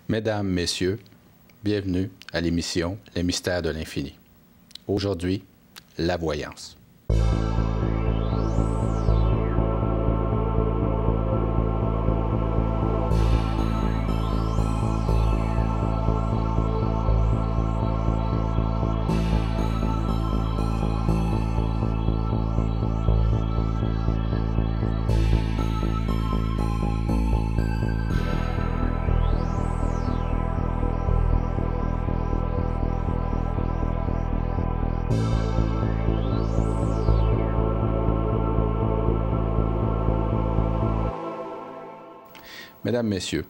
Mesdames, Messieurs, bienvenue à l'émission Les Mystères de l'Infini. Aujourd'hui, la voyance. Mesdames, Messieurs,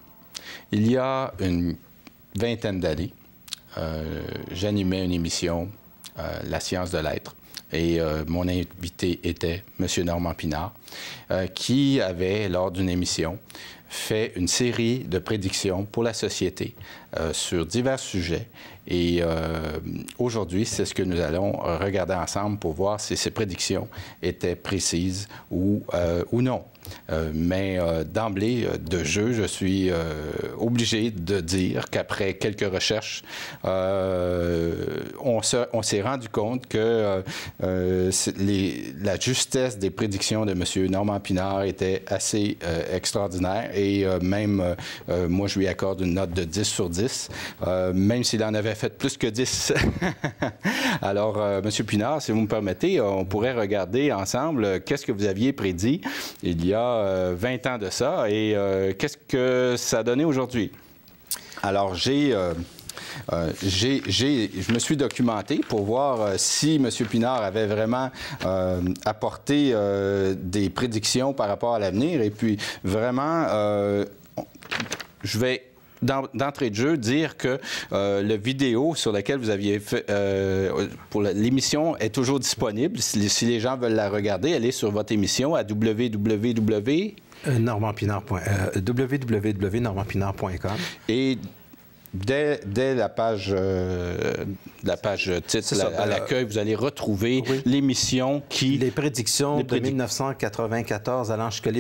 il y a une vingtaine d'années, j'animais une émission, La science de l'être, et mon invité était M. Normand Pinard, qui avait, lors d'une émission, fait une série de prédictions pour la société sur divers sujets. Et aujourd'hui, c'est ce que nous allons regarder ensemble pour voir si ces prédictions étaient précises ou non. Mais d'emblée de jeu, je suis obligé de dire qu'après quelques recherches, on s'est rendu compte que la justesse des prédictions de M. Normand Pinard était assez extraordinaire et même, moi, je lui accorde une note de 10 sur 10, même s'il en avait fait plus que 10. Alors, M. Pinard, si vous me permettez, on pourrait regarder ensemble qu'est-ce que vous aviez prédit il y a 20 ans de ça et qu'est-ce que ça a donné aujourd'hui. Alors, je me suis documenté pour voir si M. Pinard avait vraiment apporté des prédictions par rapport à l'avenir. Et puis, vraiment, je vais d'entrée de jeu dire que le vidéo sur laquelle vous aviez fait pour l'émission est toujours disponible. Si les gens veulent la regarder, allez sur votre émission à www.normandpinard.com. Et dès la page titre, à l'accueil, vous allez retrouver l'émission qui... Les prédictions de 1994 allant jusqu'à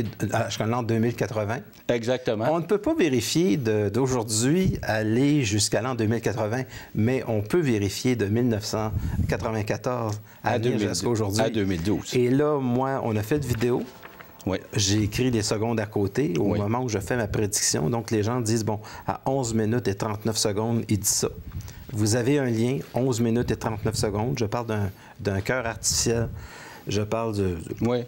l'an 2080. Exactement. On ne peut pas vérifier d'aujourd'hui aller jusqu'à l'an 2080, mais on peut vérifier de 1994 jusqu'à aujourd'hui. À 2012. Et là, moi, on a fait de vidéo. Oui. J'ai écrit les secondes à côté au moment où je fais ma prédiction. Donc, les gens disent, bon, à 11 minutes et 39 secondes, il dit ça. Vous avez un lien, 11 minutes et 39 secondes. Je parle d'un cœur artificiel. Je parle de... Oui.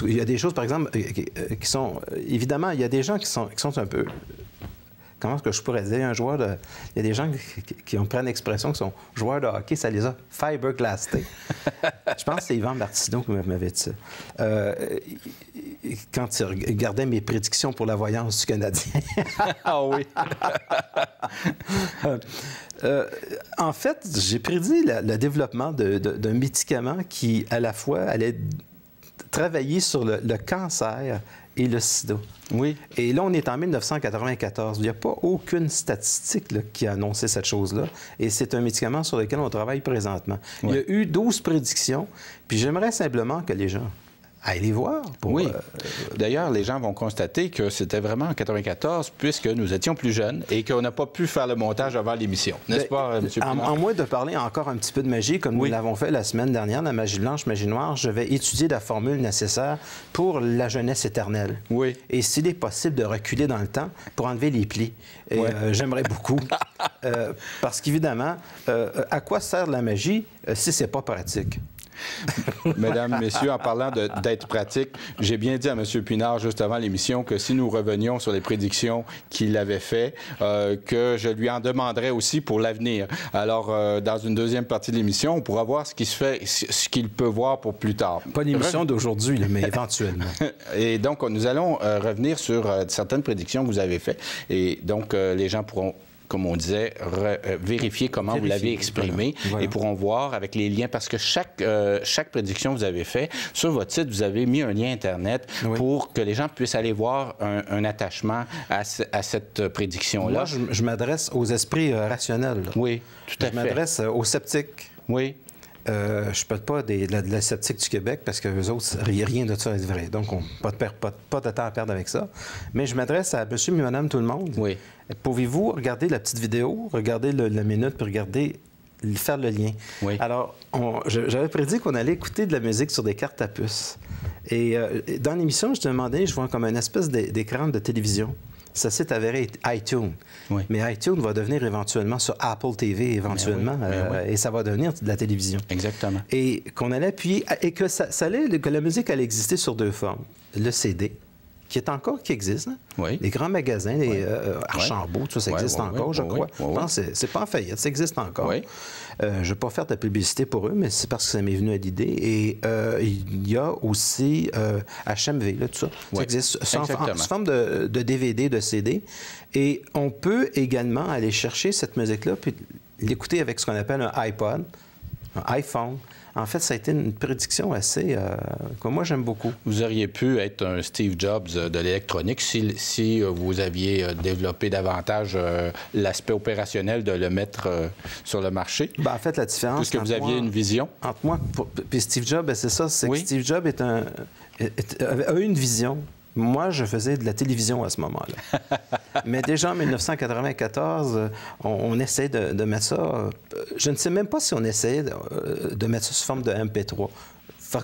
Il y a des choses, par exemple, qui sont... Évidemment, il y a des gens qui sont un peu... Comment est-ce que je pourrais dire? Il y a des gens qui ont pris une expression qui sont joueurs de hockey, ça les a fiberglassés. Je pense que c'est Yvan Martineau qui m'avait dit ça. Quand il regardait mes prédictions pour la voyance du Canadien. Ah oui! En fait, j'ai prédit le développement d'un médicament qui, à la fois, allait travailler sur le cancer et le sida. Oui. Et là, on est en 1994. Il n'y a pas aucune statistique qui a annoncé cette chose-là. Et c'est un médicament sur lequel on travaille présentement. Oui. Il y a eu 12 prédictions. Puis j'aimerais simplement que les gens aillent les voir. Oui. D'ailleurs, les gens vont constater que c'était vraiment en 94, puisque nous étions plus jeunes et qu'on n'a pas pu faire le montage avant l'émission. N'est-ce pas, M. Pinard? En moins de parler encore un petit peu de magie, comme nous l'avons fait la semaine dernière, la magie blanche, magie noire, je vais étudier la formule nécessaire pour la jeunesse éternelle. Oui. Et s'il est possible de reculer dans le temps pour enlever les plis. Et j'aimerais beaucoup. Parce qu'évidemment, à quoi sert la magie si c'est pas pratique? Mesdames, Messieurs, en parlant d'être pratique, j'ai bien dit à M. Pinard juste avant l'émission que si nous revenions sur les prédictions qu'il avait faites, que je lui en demanderais aussi pour l'avenir. Alors, dans une deuxième partie de l'émission, on pourra voir ce qu'il peut voir pour plus tard. Pas l'émission d'aujourd'hui, mais éventuellement. Et donc, nous allons revenir sur certaines prédictions que vous avez faites. Et donc, les gens pourront, comme on disait, vérifier comment vous l'avez exprimé et pourront voir avec les liens, parce que chaque prédiction que vous avez fait, sur votre site, vous avez mis un lien Internet pour que les gens puissent aller voir un attachement à cette prédiction-là. Moi, je m'adresse aux esprits rationnels. Oui, tout à fait. Je m'adresse aux sceptiques. Oui. je ne parle pas de la sceptique du Québec parce que les autres, rien de ça est vrai. Donc, pas de temps à perdre avec ça. Mais je m'adresse à monsieur et madame tout le monde. Oui. Pouvez-vous regarder la petite vidéo, regarder la minute, puis faire le lien? Oui. Alors, j'avais prédit qu'on allait écouter de la musique sur des cartes à puce. Et dans l'émission, je te demandais, je vois comme une espèce d'écran de télévision. Ça s'est avéré iTunes. Oui. Mais iTunes va devenir éventuellement sur Apple TV, éventuellement, et ça va devenir de la télévision. Exactement. Et qu'on allait appuyer, et que la musique allait exister sur deux formes. Le CD, qui existe. Hein? Oui. Les grands magasins, les Archambault, tout ça, ça existe encore, je crois. Je pense que c'est pas en faillite, ça existe encore. Oui. Je ne vais pas faire de la publicité pour eux, mais c'est parce que ça m'est venu à l'idée. Et il y a aussi HMV, là, tout ça. Ça existe sous forme de DVD, de CD. Et on peut également aller chercher cette musique-là puis l'écouter avec ce qu'on appelle un iPod, un iPhone. En fait, ça a été une prédiction assez... que moi, j'aime beaucoup. Vous auriez pu être un Steve Jobs de l'électronique si vous aviez développé davantage l'aspect opérationnel de le mettre sur le marché. Bien, en fait, la différence... Puisque vous aviez une vision. Entre moi puis Steve Jobs, c'est ça. C'est que Steve Jobs a eu une vision. Moi, je faisais de la télévision à ce moment-là. Mais déjà en 1994, on essayait de mettre ça... Je ne sais même pas si on essayait de mettre ça sous forme de MP3.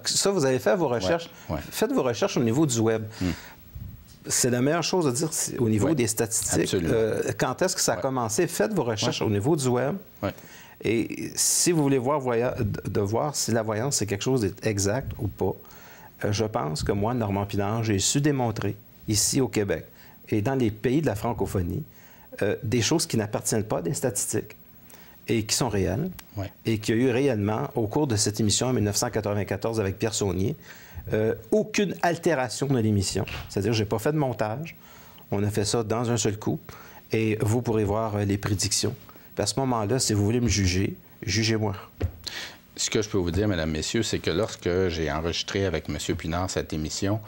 Ça, vous avez fait vos recherches. Faites vos recherches au niveau du web. C'est la meilleure chose à dire au niveau des statistiques. Quand est-ce que ça a commencé? Faites vos recherches au niveau du web. Et si vous voulez voir si la voyance, c'est quelque chose d'exact ou pas, je pense que moi, Normand Pinard, j'ai su démontrer ici au Québec et dans les pays de la francophonie des choses qui n'appartiennent pas à des statistiques et qui sont réelles et qu'il y a eu réellement, au cours de cette émission en 1994 avec Pierre Saunier, aucune altération de l'émission. C'est-à-dire, je n'ai pas fait de montage. On a fait ça dans un seul coup et vous pourrez voir les prédictions. Puis à ce moment-là, si vous voulez me juger, jugez-moi. Ce que je peux vous dire, mesdames, messieurs, c'est que lorsque j'ai enregistré avec M. Pinard cette émission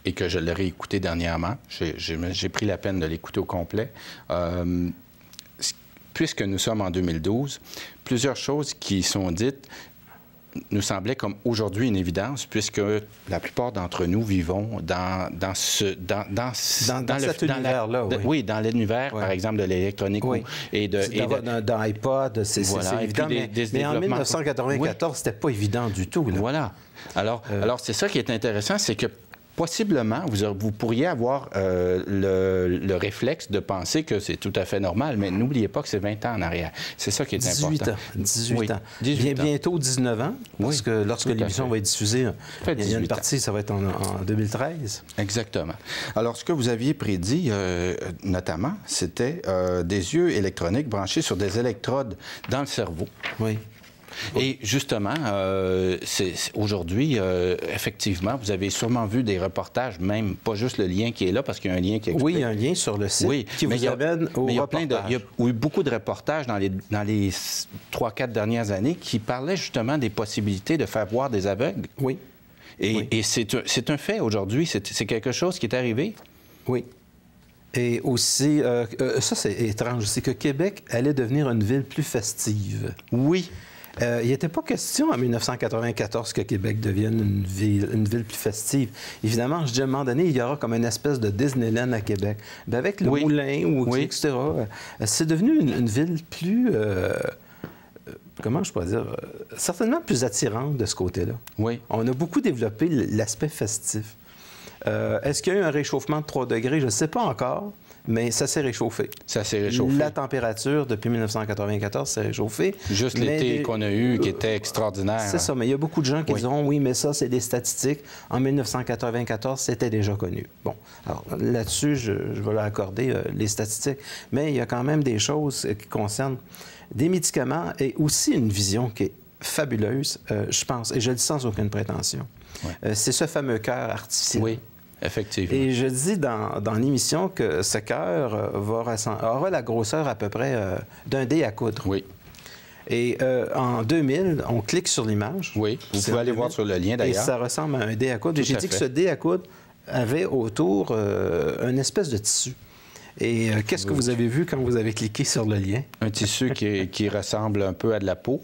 et que je l'ai réécouté dernièrement, j'ai pris la peine de l'écouter au complet, puisque nous sommes en 2012, plusieurs choses qui sont dites nous semblaient comme aujourd'hui une évidence, puisque la plupart d'entre nous vivons dans cet univers-là. Oui, dans l'univers, par exemple, de l'électronique. Dans iPod, c'est évident. Mais en 1994, c'était pas évident du tout. Là. Voilà. Alors, c'est ça qui est intéressant, c'est que possiblement, vous pourriez avoir le réflexe de penser que c'est tout à fait normal, mais n'oubliez pas que c'est 20 ans en arrière. C'est ça qui est important. 18 ans. Bientôt 19 ans, parce que lorsque l'émission va être diffusée, il y a une partie, ça va être en 2013. Exactement. Alors, ce que vous aviez prédit, notamment, c'était des yeux électroniques branchés sur des électrodes dans le cerveau. Oui. Et justement, aujourd'hui, effectivement, vous avez sûrement vu des reportages, même pas juste le lien qui est là, parce qu'il y a un lien qui explique. Oui, il y a un lien sur le site qui vous amène au reportage. Il y a eu beaucoup de reportages dans les 3-4 dernières années qui parlaient justement des possibilités de faire voir des aveugles. Oui. Et c'est un fait aujourd'hui. C'est quelque chose qui est arrivé. Oui. Et aussi, ça c'est étrange, c'est que Québec allait devenir une ville plus festive. Oui. Il n'était pas question en 1994 que Québec devienne une ville plus festive. Évidemment, je dis à un moment donné, il y aura comme une espèce de Disneyland à Québec. Bien, avec le moulin, etc., c'est devenu une ville plus... comment je pourrais dire? Certainement plus attirante de ce côté-là. Oui. On a beaucoup développé l'aspect festif. Est-ce qu'il y a eu un réchauffement de 3 degrés? Je ne sais pas encore. Mais ça s'est réchauffé. Ça s'est réchauffé. La température, depuis 1994, s'est réchauffée. Juste l'été qu'on a eu, qui était extraordinaire. C'est ça, mais il y a beaucoup de gens qui diront, oui, mais ça, c'est des statistiques. En 1994, c'était déjà connu. Bon, alors là-dessus, je vais leur accorder les statistiques. Mais il y a quand même des choses qui concernent des médicaments et aussi une vision qui est fabuleuse, je pense, et je le dis sans aucune prétention. C'est ce fameux cœur artificiel. Oui. Effectivement. Et je dis dans l'émission que ce cœur aura la grosseur à peu près d'un dé à coudre. Oui. Et en 2000, on clique sur l'image. Oui, vous pouvez aller voir sur le lien d'ailleurs. Et ça ressemble à un dé à coudre. Et j'ai dit que ce dé à coudre avait autour une espèce de tissu. Et qu'est-ce que vous avez vu quand vous avez cliqué sur le lien? Un tissu qui ressemble un peu à de la peau,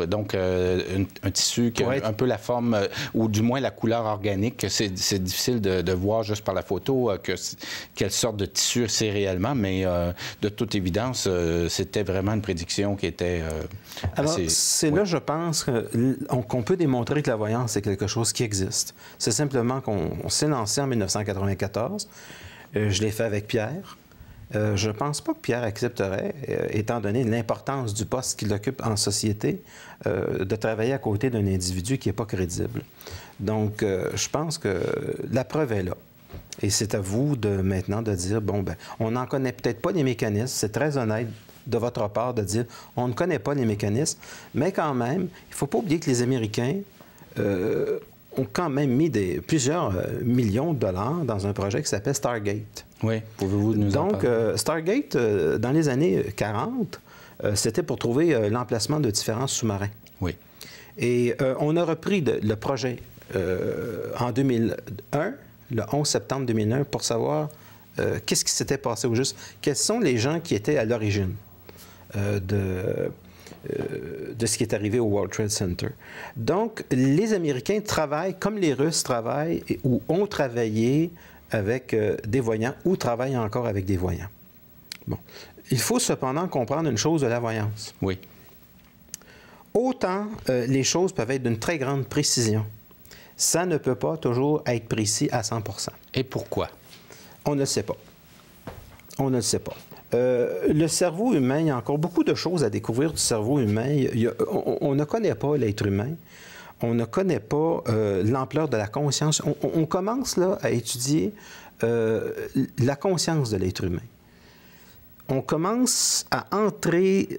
donc un tissu qui a un peu la forme, ou du moins la couleur organique. C'est difficile de voir juste par la photo quelle sorte de tissu c'est réellement, mais de toute évidence, c'était vraiment une prédiction qui était Alors, assez... c'est là, je pense, qu'on peut démontrer que la voyance, c'est quelque chose qui existe. C'est simplement qu'on s'est lancé en 1994. Je l'ai fait avec Pierre. Je ne pense pas que Pierre accepterait, étant donné l'importance du poste qu'il occupe en société, de travailler à côté d'un individu qui n'est pas crédible. Donc, je pense que la preuve est là. Et c'est à vous maintenant de dire, bon, ben, on n'en connaît peut-être pas les mécanismes, c'est très honnête de votre part de dire, on ne connaît pas les mécanismes, mais quand même, il ne faut pas oublier que les Américains ont quand même mis plusieurs millions de dollars dans un projet qui s'appelle Stargate. Oui, pouvez-vous nous en parler? Donc, Stargate, dans les années 40, c'était pour trouver l'emplacement de différents sous-marins. Oui. Et on a repris le projet en 2001, le 11 septembre 2001, pour savoir qu'est-ce qui s'était passé au juste, quels sont les gens qui étaient à l'origine de ce qui est arrivé au World Trade Center. Donc, les Américains travaillent comme les Russes travaillent ou ont travaillé avec des voyants ou travaillent encore avec des voyants. Bon. Il faut cependant comprendre une chose de la voyance. Oui. Autant les choses peuvent être d'une très grande précision, ça ne peut pas toujours être précis à 100 %. Et pourquoi? On ne le sait pas. On ne le sait pas. Le cerveau humain, il y a encore beaucoup de choses à découvrir du cerveau humain. On ne connaît pas l'être humain. On ne connaît pas l'ampleur de la conscience. On commence là à étudier la conscience de l'être humain. On commence à entrer...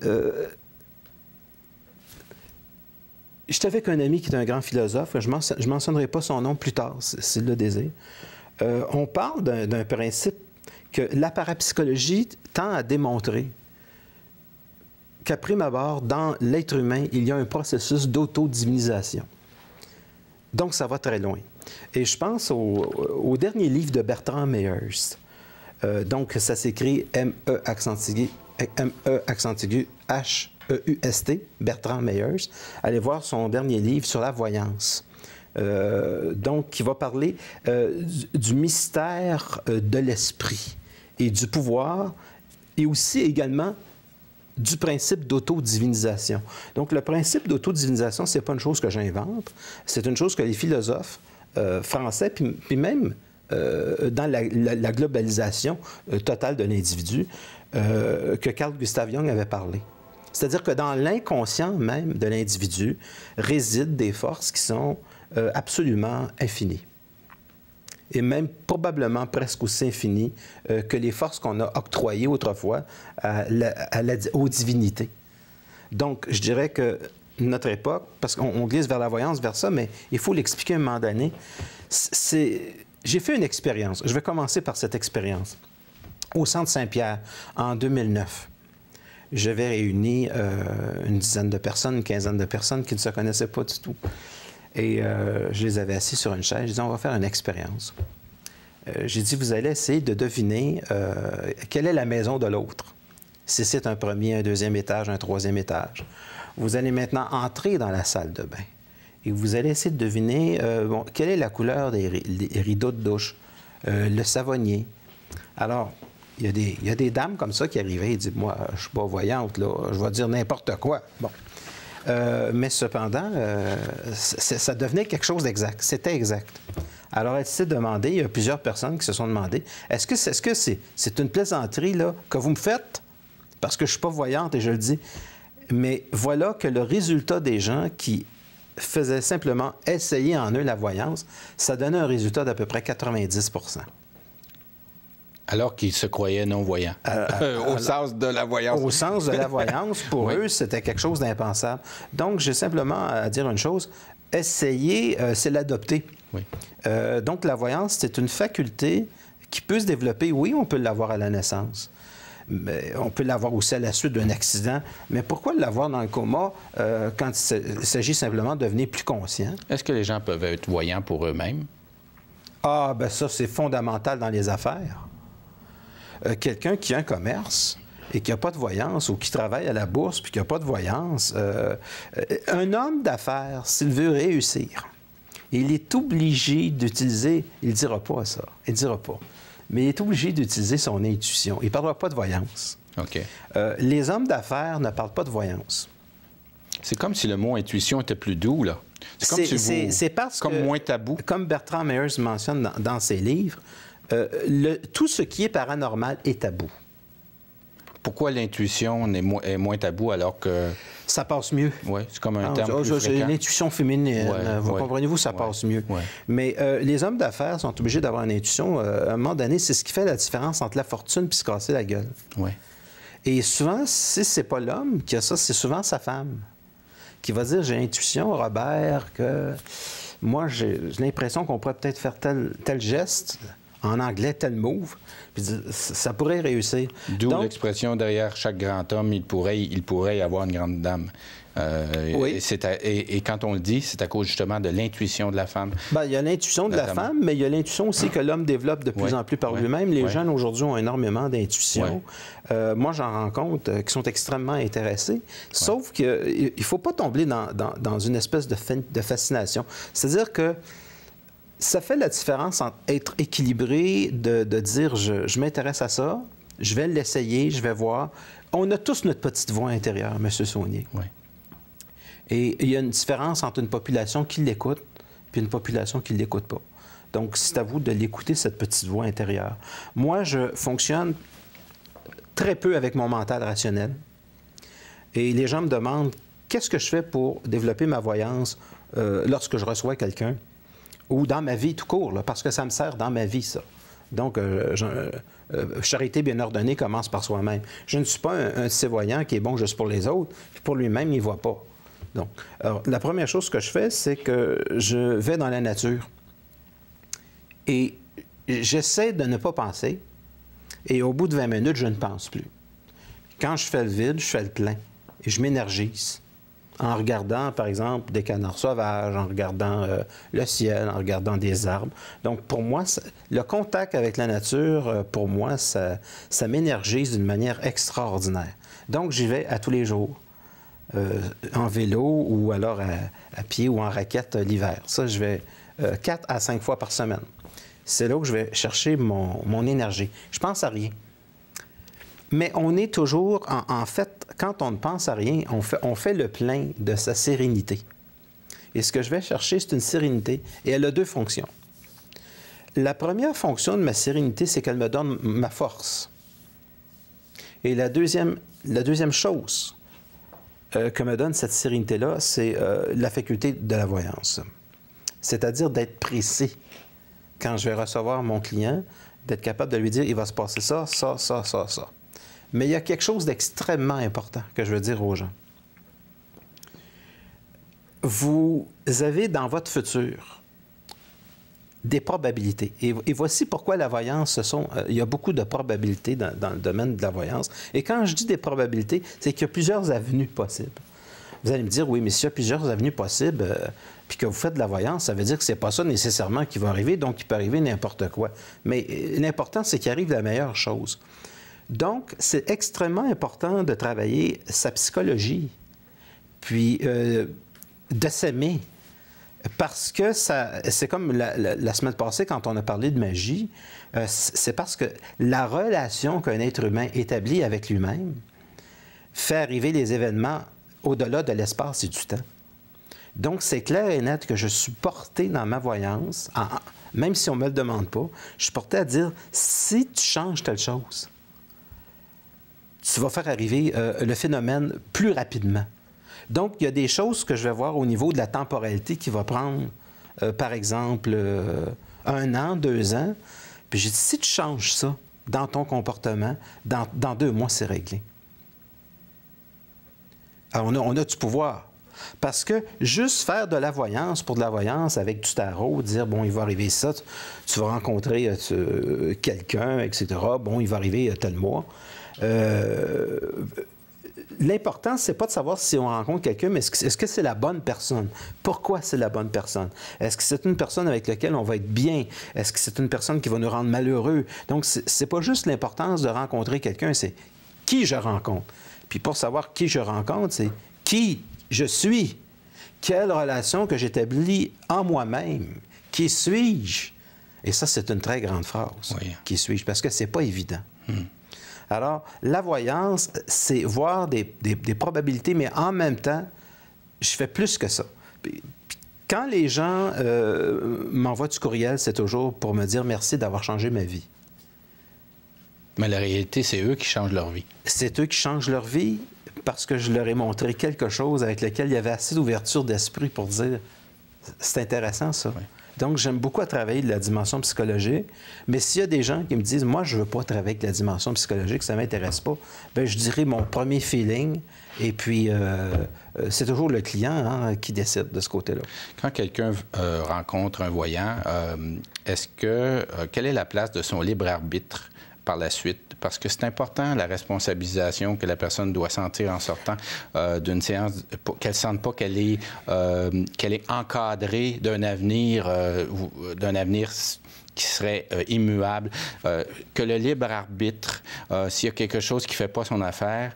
J'étais avec un ami qui est un grand philosophe. Je ne mentionnerai pas son nom plus tard, s'il le désire. On parle d'un principe que la parapsychologie tend à démontrer qu'à prime abord, dans l'être humain, il y a un processus d'autodivinisation. Donc, ça va très loin. Et je pense au dernier livre de Bertrand Meyers. Donc, ça s'écrit M-E accent aigu H-E-U-S-T, Bertrand Meyers. Allez voir son dernier livre sur la voyance. Donc, qui va parler du mystère de l'esprit et du pouvoir, et aussi également du principe d'autodivinisation. Donc, le principe d'autodivinisation, ce n'est pas une chose que j'invente, c'est une chose que les philosophes français, puis même dans la globalisation totale de l'individu, que Carl Gustav Jung avait parlé. C'est-à-dire que dans l'inconscient même de l'individu résident des forces qui sont absolument infinies. Et même probablement presque aussi infinies que les forces qu'on a octroyées autrefois aux divinités. Donc, je dirais que notre époque, parce qu'on glisse vers la voyance, vers ça, mais il faut l'expliquer à un moment donné. J'ai fait une expérience. Je vais commencer par cette expérience. Au Centre Saint-Pierre, en 2009, j'avais réuni une dizaine de personnes, une quinzaine de personnes qui ne se connaissaient pas du tout. Et je les avais assis sur une chaise. Je disais, on va faire une expérience. J'ai dit, vous allez essayer de deviner quelle est la maison de l'autre. Si c'est un premier, un deuxième étage, un troisième étage. Vous allez maintenant entrer dans la salle de bain. Et vous allez essayer de deviner quelle est la couleur des rideaux de douche, le savonnier. Alors, il y a des dames comme ça qui arrivaient et disent, moi, je ne suis pas voyante, là, je vais dire n'importe quoi. Bon. Mais cependant, ça devenait quelque chose d'exact. C'était exact. Alors, elle s'est demandé, il y a plusieurs personnes qui se sont demandé, est-ce que c'est une plaisanterie là, que vous me faites? Parce que je ne suis pas voyante et je le dis. Mais voilà que le résultat des gens qui faisaient simplement essayer en eux la voyance, ça donnait un résultat d'à peu près 90 %. Alors qu'ils se croyaient non-voyants. Au sens de la voyance. Au sens de la voyance, pour oui. eux, c'était quelque chose d'impensable. Donc, j'ai simplement à dire une chose, essayer, c'est l'adopter. Oui. Donc, la voyance, c'est une faculté qui peut se développer. Oui, on peut l'avoir à la naissance. Mais on peut l'avoir aussi à la suite d'un accident. Mais pourquoi l'avoir dans le coma quand il s'agit simplement de devenir plus conscient? Est-ce que les gens peuvent être voyants pour eux-mêmes? Ah, bien ça, c'est fondamental dans les affaires. quelqu'un qui a un commerce et qui n'a pas de voyance, ou qui travaille à la bourse puis qui n'a pas de voyance, un homme d'affaires, s'il veut réussir, il est obligé d'utiliser, il ne dira pas ça, il ne dira pas, mais il est obligé d'utiliser son intuition. Il ne parlera pas de voyance. OK. Les hommes d'affaires ne parlent pas de voyance. C'est comme si le mot intuition était plus doux, là. C'est parce que, moins tabou. Comme Bertrand Meyers mentionne dans ses livres, tout ce qui est paranormal est tabou. Pourquoi l'intuition est moins tabou alors que... Ça passe mieux. Oui, c'est comme un terme plus C'est fréquent. l'intuition féminine. Vous comprenez-vous, ça passe mieux. Ouais. Mais les hommes d'affaires sont obligés d'avoir une intuition. À un moment donné, c'est ce qui fait la différence entre la fortune et se casser la gueule. Oui. Et souvent, si c'est pas l'homme qui a ça, c'est souvent sa femme qui va dire, j'ai l'intuition, Robert, que moi, j'ai l'impression qu'on pourrait peut-être faire tel geste, en anglais, tel move, puis ça pourrait réussir. D'où l'expression, derrière chaque grand homme, il pourrait y avoir une grande dame. Oui. Et quand on le dit, c'est à cause justement de l'intuition de la femme. Bien, il y a l'intuition de la femme, mais il y a l'intuition aussi que l'homme développe de plus en plus par lui-même. Les jeunes aujourd'hui ont énormément d'intuition. Moi, j'en rencontre qui sont extrêmement intéressés. Sauf qu'il ne faut pas tomber dans une espèce de fascination. C'est-à-dire que ça fait la différence entre être équilibré, de dire je m'intéresse à ça, je vais l'essayer, je vais voir. On a tous notre petite voix intérieure, M. Saunier. Oui. Et il y a une différence entre une population qui l'écoute et une population qui ne l'écoute pas. Donc, c'est à vous de l'écouter, cette petite voix intérieure. Moi, je fonctionne très peu avec mon mental rationnel. Et les gens me demandent, qu'est-ce que je fais pour développer ma voyance lorsque je reçois quelqu'un ou dans ma vie tout court, là, parce que ça me sert dans ma vie, ça. Donc, charité bien ordonnée commence par soi-même. Je ne suis pas un voyant qui est bon juste pour les autres, puis pour lui-même, il ne voit pas. Donc, alors, la première chose que je fais, c'est que je vais dans la nature et j'essaie de ne pas penser. Et au bout de 20 minutes, je ne pense plus. Quand je fais le vide, je fais le plein et je m'énergise en regardant, par exemple, des canards sauvages, en regardant le ciel, en regardant des arbres. Donc, pour moi, le contact avec la nature, pour moi, ça m'énergise d'une manière extraordinaire. Donc, j'y vais à tous les jours. En vélo ou alors à pied ou en raquette l'hiver. Ça, je vais 4 à 5 fois par semaine. C'est là où je vais chercher mon énergie. Je pense à rien. Mais on est toujours, en fait, quand on ne pense à rien, on fait le plein de sa sérénité. Et ce que je vais chercher, c'est une sérénité. Et elle a deux fonctions. La première fonction de ma sérénité, c'est qu'elle me donne ma force. Et la deuxième chose que me donne cette sérénité-là, c'est la faculté de la voyance. C'est-à-dire d'être précis. Quand je vais recevoir mon client, d'être capable de lui dire, il va se passer ça, ça, ça, ça, ça. Mais il y a quelque chose d'extrêmement important que je veux dire aux gens. Vous avez dans votre futur des probabilités. Et voici pourquoi la voyance, il y a beaucoup de probabilités dans le domaine de la voyance. Et quand je dis des probabilités, c'est qu'il y a plusieurs avenues possibles. Vous allez me dire, oui, mais s'il y a plusieurs avenues possibles, puis que vous faites de la voyance, ça veut dire que c'est pas ça nécessairement qui va arriver, donc il peut arriver n'importe quoi. Mais l'important, c'est qu'il arrive la meilleure chose. Donc, c'est extrêmement important de travailler sa psychologie, puis de s'aimer. Parce que c'est comme la semaine passée, quand on a parlé de magie, c'est parce que la relation qu'un être humain établit avec lui-même fait arriver les événements au-delà de l'espace et du temps. Donc, c'est clair et net que je suis porté dans ma voyance, même si on ne me le demande pas, je suis porté à dire, si tu changes telle chose, tu vas faire arriver le phénomène plus rapidement. Donc, il y a des choses que je vais voir au niveau de la temporalité qui va prendre, par exemple, 1 an, 2 ans. Puis j'ai dit, si tu changes ça dans ton comportement, dans 2 mois, c'est réglé. Alors, on a du pouvoir. Parce que juste faire de la voyance pour de la voyance avec du tarot, dire, bon, il va arriver ça, tu vas rencontrer quelqu'un, etc., bon, il va arriver tel mois. l'important, c'est pas de savoir si on rencontre quelqu'un, mais est-ce que c'est la bonne personne? Pourquoi c'est la bonne personne? Est-ce que c'est une personne avec laquelle on va être bien? Est-ce que c'est une personne qui va nous rendre malheureux? Donc, c'est pas juste l'importance de rencontrer quelqu'un, c'est qui je rencontre. Puis pour savoir qui je rencontre, c'est qui je suis. Quelle relation que j'établis en moi-même? Qui suis-je? Et ça, c'est une très grande phrase. Oui. Qui suis-je? Parce que c'est pas évident. Alors, la voyance, c'est voir des probabilités, mais en même temps, je fais plus que ça. Puis, quand les gens m'envoient du courriel, c'est toujours pour me dire merci d'avoir changé ma vie. Mais la réalité, c'est eux qui changent leur vie. C'est eux qui changent leur vie parce que je leur ai montré quelque chose avec lequel il y avait assez d'ouverture d'esprit pour dire c'est intéressant, ça. Oui. Donc, j'aime beaucoup travailler de la dimension psychologique, mais s'il y a des gens qui me disent « Moi, je ne veux pas travailler avec la dimension psychologique, ça ne m'intéresse pas », bien, je dirais mon premier feeling, et puis c'est toujours le client qui décide de ce côté-là. Quand quelqu'un rencontre un voyant, quelle est la place de son libre arbitre par la suite? Parce que c'est important, la responsabilisation que la personne doit sentir en sortant d'une séance, qu'elle ne sente pas qu'elle est encadrée d'un avenir qui serait immuable, que le libre arbitre, s'il y a quelque chose qui ne fait pas son affaire,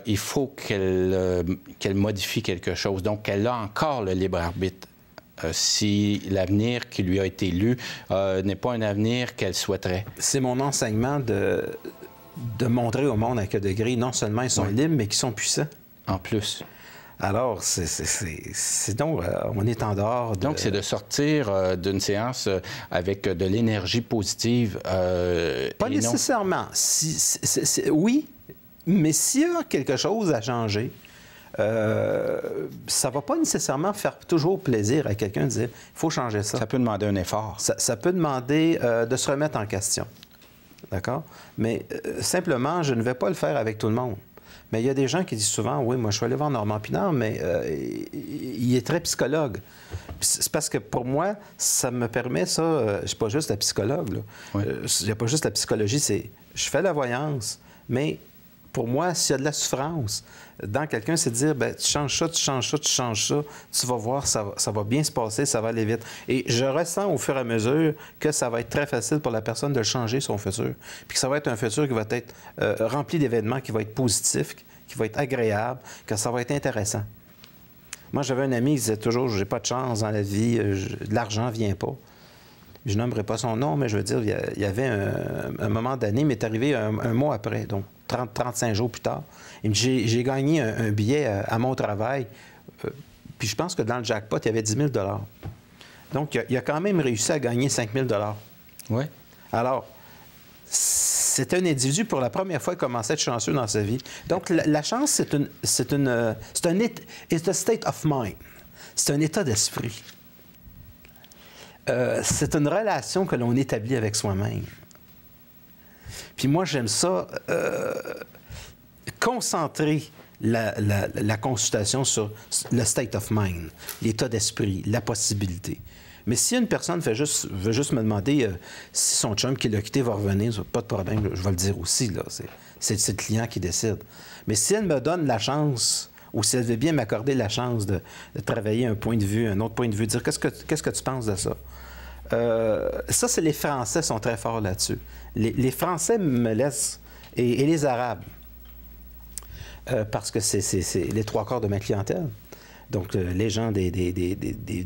il faut qu'elle modifie quelque chose. Donc, qu'elle a encore le libre arbitre. Si l'avenir qui lui a été lu n'est pas un avenir qu'elle souhaiterait. C'est mon enseignement de montrer au monde à quel degré non seulement ils sont libres, mais qu'ils sont puissants. En plus. Alors, donc, on est en dehors de... Donc, c'est de sortir d'une séance avec de l'énergie positive. Pas nécessairement. Oui, mais s'il y a quelque chose à changer, ça ne va pas nécessairement faire toujours plaisir à quelqu'un de dire « il faut changer ça ». Ça peut demander un effort. Ça peut demander de se remettre en question. D'accord? Mais simplement, je ne vais pas le faire avec tout le monde. Mais il y a des gens qui disent souvent « Oui, moi, je suis allé voir Normand Pinard, mais il est très psychologue. » C'est parce que pour moi, ça me permet ça... je ne suis pas juste la psychologue. Il n'y a pas juste la psychologie, c'est... Je fais la voyance, mais pour moi, s'il y a de la souffrance dans quelqu'un, c'est de dire, bien, tu changes ça, tu changes ça, tu changes ça, tu vas voir, ça va bien se passer, ça va aller vite. Et je ressens au fur et à mesure que ça va être très facile pour la personne de changer son futur. Puis que ça va être un futur qui va être rempli d'événements, qui va être positif, qui va être agréable, que ça va être intéressant. Moi, j'avais un ami qui disait toujours, j'ai pas de chance dans la vie, l'argent ne vient pas. Je nommerai pas son nom, mais je veux dire, il y avait un moment d'année, mais c'est arrivé un mois après, donc 35 jours plus tard. Il me dit, j'ai gagné un billet à mon travail, puis je pense que dans le jackpot, il y avait 10 000 $. Donc, il a quand même réussi à gagner 5 000 $. Oui. Alors, c'est un individu, pour la première fois, qui commençait à être chanceux dans sa vie. Donc, la chance, c'est un state of mind. C'est un état d'esprit. C'est une relation que l'on établit avec soi-même. Puis moi, j'aime ça, concentrer la consultation sur le state of mind, l'état d'esprit, la possibilité. Mais si une personne veut juste me demander si son chum qui l'a quitté va revenir, pas de problème, je vais le dire aussi, là, c'est le client qui décide. Mais si elle me donne la chance, ou si elle veut bien m'accorder la chance de travailler un point de vue, un autre point de vue, dire qu'est-ce que tu penses de ça? Ça, c'est les Français sont très forts là-dessus. Les Français me laissent, et les Arabes, parce que c'est les 3/4 de ma clientèle. Donc, les gens des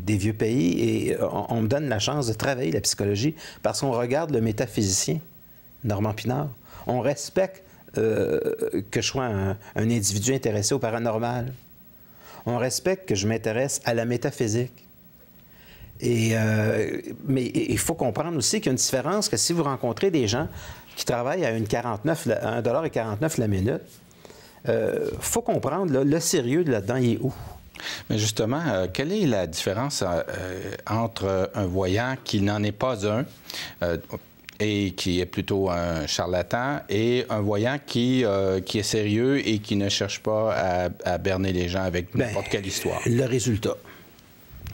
vieux pays, et on me donne la chance de travailler la psychologie parce qu'on regarde le métaphysicien, Normand Pinard. On respecte que je sois un individu intéressé au paranormal. On respecte que je m'intéresse à la métaphysique. Mais il faut comprendre aussi qu'il y a une différence que si vous rencontrez des gens qui travaillent à $1,49 la minute, faut comprendre, là, le sérieux là-dedans, il est où? Mais justement, quelle est la différence entre un voyant qui n'en est pas un et qui est plutôt un charlatan et un voyant qui est sérieux et qui ne cherche pas à berner les gens avec n'importe quelle histoire? Le résultat.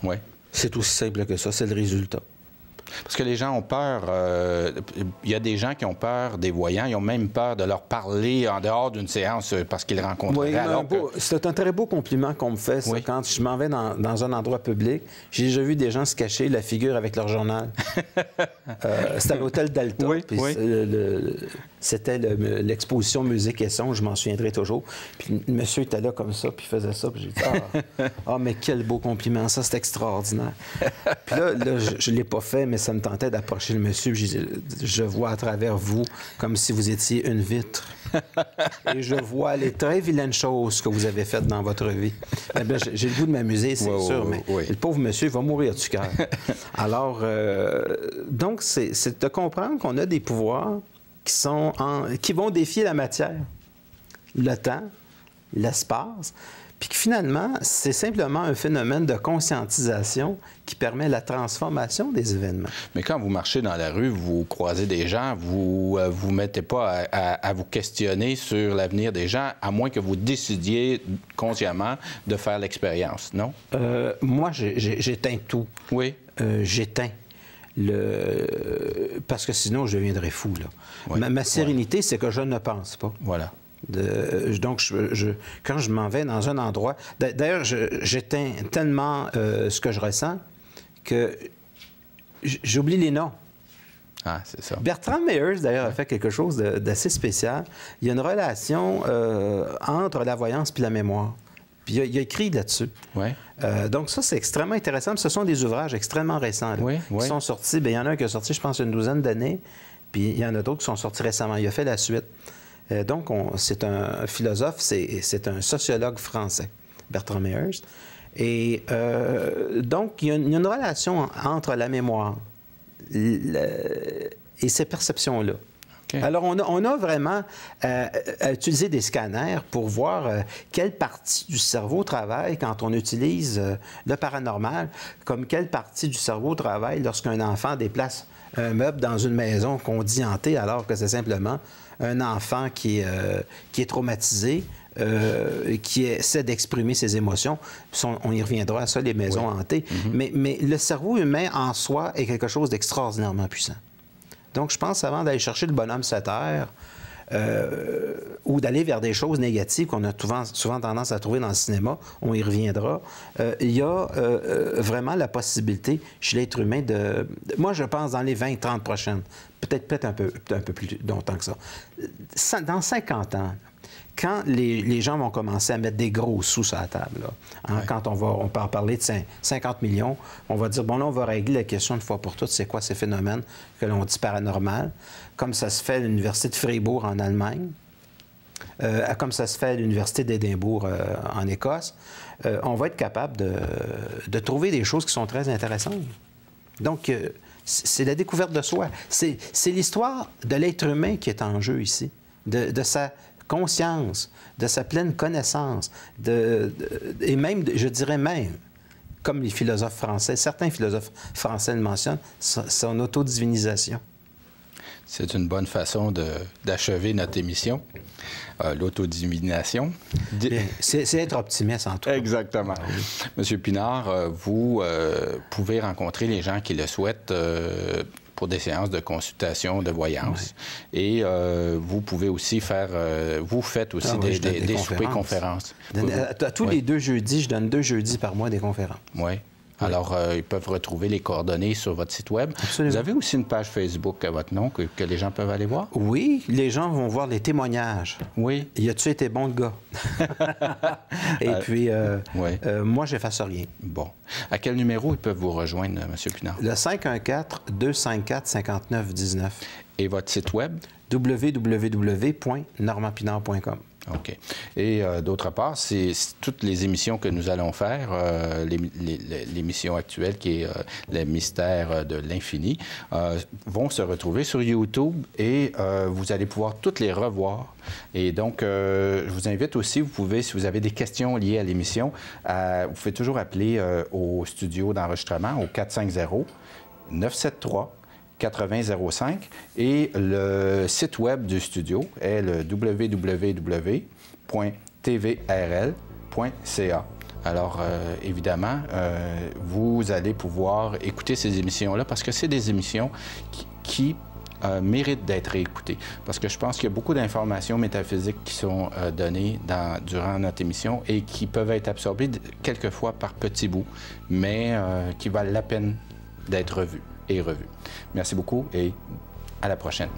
Oui. C'est aussi simple que ça, c'est le résultat. Parce que les gens ont peur. Il y a des gens qui ont peur des voyants. Ils ont même peur de leur parler en dehors d'une séance parce qu'ils rencontreraient. C'est un très beau compliment qu'on me fait, ça, quand je m'en vais dans un endroit public. J'ai déjà vu des gens se cacher la figure avec leur journal. C'était à l'hôtel Delta. C'était l'exposition Musique et son, je m'en souviendrai toujours. Puis le monsieur était là comme ça, puis il faisait ça. Puis j'ai dit, mais quel beau compliment, ça, c'est extraordinaire. Puis là je ne l'ai pas fait, mais ça me tentait d'approcher le monsieur. Je vois à travers vous comme si vous étiez une vitre. Et je vois les très vilaines choses que vous avez faites dans votre vie. Eh bien, j'ai le goût de m'amuser, c'est sûr, mais le pauvre monsieur va mourir du cœur. Alors, donc, c'est de comprendre qu'on a des pouvoirs qui vont défier la matière, le temps, l'espace, puis que finalement, c'est simplement un phénomène de conscientisation qui permet la transformation des événements. Mais quand vous marchez dans la rue, vous croisez des gens, vous vous mettez pas à vous questionner sur l'avenir des gens, à moins que vous décidiez consciemment de faire l'expérience, non? Moi, j'éteins tout. Oui. J'éteins. Parce que sinon, je deviendrais fou. Là. Oui. Ma sérénité, c'est que je ne pense pas. Voilà. Donc, quand je m'en vais dans un endroit... D'ailleurs, j'éteins tellement ce que je ressens que j'oublie les noms. Ah, c'est ça. Bertrand Meyers, d'ailleurs, a fait quelque chose d'assez spécial. Il y a une relation entre la voyance puis la mémoire. Puis il a écrit là-dessus. Oui. Donc ça, c'est extrêmement intéressant. Ce sont des ouvrages extrêmement récents qui sont sortis. Bien, il y en a un qui est sorti, je pense, une douzaine d'années. Puis il y en a d'autres qui sont sortis récemment. Il a fait la suite. Donc, c'est un philosophe, c'est un sociologue français, Bertrand Meyers. Et donc, il y a une relation entre la mémoire et ces perceptions-là. Okay. Alors, on a vraiment à utiliser des scanners pour voir quelle partie du cerveau travaille quand on utilise le paranormal, comme quelle partie du cerveau travaille lorsqu'un enfant déplace un meuble dans une maison qu'on dit hantée, alors que c'est simplement un enfant qui est traumatisé, qui essaie d'exprimer ses émotions. On y reviendra à ça, les maisons hantées. Mais le cerveau humain en soi est quelque chose d'extraordinairement puissant. Donc, je pense, avant d'aller chercher le bonhomme sur terre, ou d'aller vers des choses négatives qu'on a souvent tendance à trouver dans le cinéma, on y reviendra, il y a vraiment la possibilité chez l'être humain moi, je pense dans les 20-30 prochaines, peut-être un peu plus longtemps que ça. Dans 50 ans, quand les gens vont commencer à mettre des gros sous sur la table, là, quand on peut en parler de 50 millions, on va dire, bon, là, on va régler la question une fois pour toutes, c'est quoi ces phénomènes que l'on dit paranormal, comme ça se fait à l'Université de Fribourg en Allemagne, comme ça se fait à l'Université d'Édimbourg en Écosse, on va être capable de trouver des choses qui sont très intéressantes. Donc, c'est la découverte de soi. C'est l'histoire de l'être humain qui est en jeu ici, de sa conscience, de sa pleine connaissance, et même, je dirais même, comme les philosophes français, certains philosophes français le mentionnent, son autodivinisation. C'est une bonne façon d'achever notre émission, l'autodivination. C'est être optimiste en tout cas. Exactement. Monsieur Pinard, vous pouvez rencontrer les gens qui le souhaitent pour des séances de consultation, de voyance. Et vous pouvez aussi vous faites aussi des soupers-conférences. Tous les 2 jeudis, je donne 2 jeudis par mois des conférences. Oui. Alors, ils peuvent retrouver les coordonnées sur votre site Web. Absolument. Vous avez aussi une page Facebook à votre nom que les gens peuvent aller voir? Oui, les gens vont voir les témoignages. Oui. Y a-tu été bon, le gars? Et puis, moi, j'efface rien. Bon. À quel numéro ils peuvent vous rejoindre, M. Pinard? Le 514-254-5919. Et votre site Web? www.normandpinard.com. OK. Et d'autre part, c'est toutes les émissions que nous allons faire, l'émission actuelle qui est Le mystère de l'infini, vont se retrouver sur YouTube et vous allez pouvoir toutes les revoir. Et donc, je vous invite aussi, vous pouvez, si vous avez des questions liées à l'émission, vous pouvez toujours appeler au studio d'enregistrement au 450-973-8005 et le site web du studio est le www.tvrl.ca. Alors, évidemment, vous allez pouvoir écouter ces émissions-là parce que c'est des émissions qui méritent d'être réécoutées. Parce que je pense qu'il y a beaucoup d'informations métaphysiques qui sont données durant notre émission et qui peuvent être absorbées quelquefois par petits bouts, mais qui valent la peine d'être vues et revues. Merci beaucoup et à la prochaine.